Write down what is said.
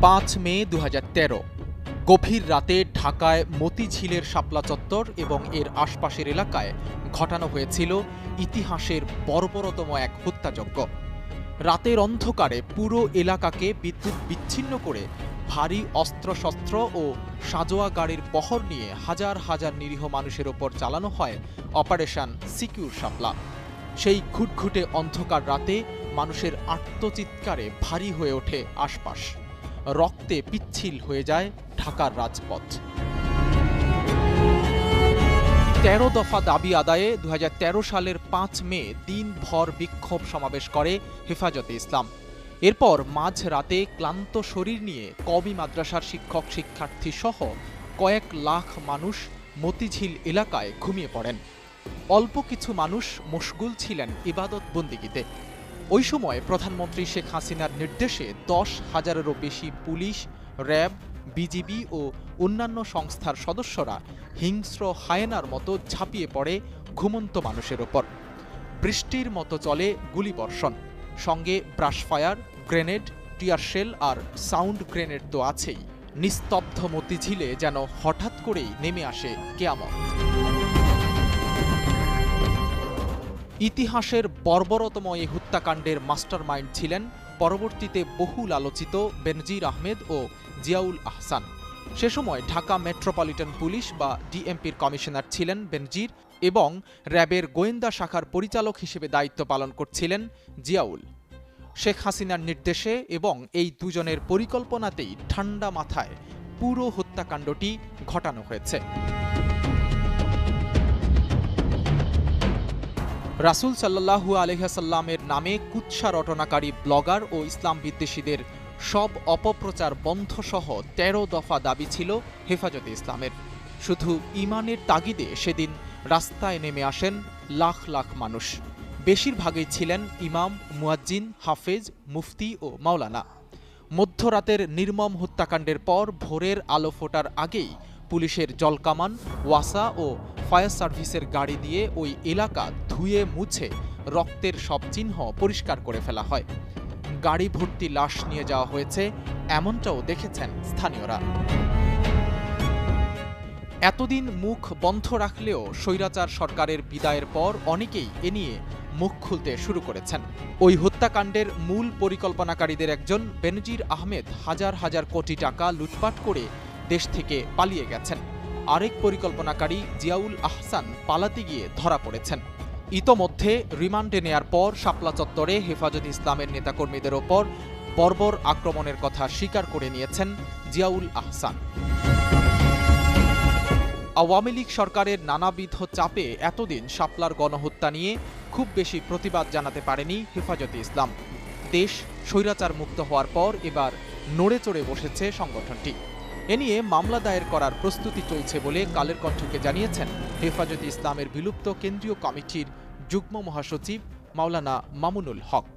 ৫ মে ২০১৩ গভীর রাতে ঢাকায় মতিঝিলের শাপলা চত্বর এবং এর আশপাশের এলাকায় ঘটানো হয়েছিল ইতিহাসের বর্বরতম এক হত্যাযজ্ঞ। রাতের অন্ধকারে পুরো এলাকাকে বিদ্যুৎ বিচ্ছিন্ন করে ভারী অস্ত্রশস্ত্র ও সাঁজোয়া গাড়ির বহর নিয়ে হাজার হাজার নিরীহ মানুষের ওপর চালানো হয় অপারেশন সিকিউর শাপলা। সেই ঘুটঘুটে অন্ধকার রাতে মানুষের আর্তচিৎকারে ভারী হয়ে ওঠে আশপাশ। রক্তে পিচ্ছিল হয়ে যায় ঢাকার রাজপথ। ১৩ দফা দাবি আদায়ে ২০১৩ সালের ৫ মে দিনভর বিক্ষোভ সমাবেশ করে হেফাজতে ইসলাম। এরপর মাঝরাতে ক্লান্ত শরীর নিয়ে কওমি মাদ্রাসার শিক্ষক শিক্ষার্থী সহ কয়েক লাখ মানুষ মতিঝিল এলাকায় ঘুমিয়ে পড়েন। অল্প কিছু মানুষ মশগুল ছিলেন ইবাদত বন্দিগিতে। ওই সময় প্রধানমন্ত্রী শেখ হাসিনার নির্দেশে ১০,০০০-এরও বেশি পুলিশ, র্যাব, বিজিবি ও অন্যান্য সংস্থার সদস্যরা হিংস্র হায়েনার মতো ঝাঁপিয়ে পড়ে ঘুমন্ত মানুষের ওপর। বৃষ্টির মতো চলে গুলিবর্ষণ, সঙ্গে ব্রাশফায়ার, গ্রেনেড, টিয়ারশেল আর সাউন্ড গ্রেনেড তো আছেই। নিস্তব্ধ মতিঝিলে যেন হঠাৎ করেই নেমে আসে কেয়ামত। ইতিহাসের বর্বরতম এই হত্যাকাণ্ডের মাস্টারমাইন্ড ছিলেন পরবর্তীতে বহুল আলোচিত বেনজির আহমেদ ও জিয়াউল আহসান। সে সময় ঢাকা মেট্রোপলিটন পুলিশ বা ডিএমপির কমিশনার ছিলেন বেনজির এবং র্যাবের গোয়েন্দা শাখার পরিচালক হিসেবে দায়িত্ব পালন করছিলেন জিয়াউল। শেখ হাসিনার নির্দেশে এবং এই দুজনের পরিকল্পনাতেই ঠান্ডা মাথায় পুরো হত্যাকাণ্ডটি ঘটানো হয়েছে। রাসূল সাল্লাল্লাহু আলাইহি ওয়াসাল্লামের নামে কুৎসা রটনাকারী ব্লগার ও ইসলাম বিদ্বেষীদের সব অপপ্রচার বন্ধসহ ১৩ দফা দাবি ছিল হেফাজতে ইসলামের। শুধু ঈমানের তাগিদে সেদিন রাস্তায় নেমে আসেন লাখ লাখ মানুষ। বেশিরভাগই ছিলেন ইমাম, মুয়াজ্জিন, হাফেজ, মুফতি ও মাওলানা। মধ্যরাতের নির্মম হত্যাকাণ্ডের পর ভোরের আলো ফোটার আগেই পুলিশের জলকামান, ওয়াসা ও ফায়ার সার্ভিসের গাড়ি দিয়ে ওই এলাকা ধুয়ে মুছে রক্তের সব চিহ্ন পরিষ্কার করে ফেলা হয়। গাড়ি ভর্তি লাশ নিয়ে যাওয়া হয়েছে, এমনটাও দেখেছেন স্থানীয়রা। এতদিন মুখ বন্ধ রাখলেও স্বৈরাচার সরকারের বিদায়ের পর অনেকেই এ নিয়ে মুখ খুলতে শুরু করেছেন। ওই হত্যাকাণ্ডের মূল পরিকল্পনাকারীদের একজন বেনজির আহমেদ হাজার হাজার কোটি টাকা লুটপাট করে দেশ থেকে পালিয়ে গেছেন। আরেক পরিকল্পনাকারী জিয়াউল আহসান পালাতে গিয়ে ধরা পড়েছেন। ইতোমধ্যে রিমান্ডে নেয়ার পর শাপলা চত্বরে হেফাজতে ইসলামের নেতাকর্মীদের ওপর বর্বর আক্রমণের কথা স্বীকার করে নিয়েছেন জিয়াউল আহসান। আওয়ামী লীগ সরকারের নানাবিধ চাপে এতদিন শাপলার গণহত্যা নিয়ে খুব বেশি প্রতিবাদ জানাতে পারেনি হেফাজতে ইসলাম। দেশ স্বৈরাচার মুক্ত হওয়ার পর এবার নড়ে চড়ে বসেছে সংগঠনটি। এ নিয়ে মামলা দায়ের করার প্রস্তুতি চলছে বলে কালের কণ্ঠকে জানিয়েছেন হেফাজতে ইসলামের বিলুপ্ত কেন্দ্রীয় কমিটির যুগ্ম মহাসচিব মাওলানা মামুনুল হক।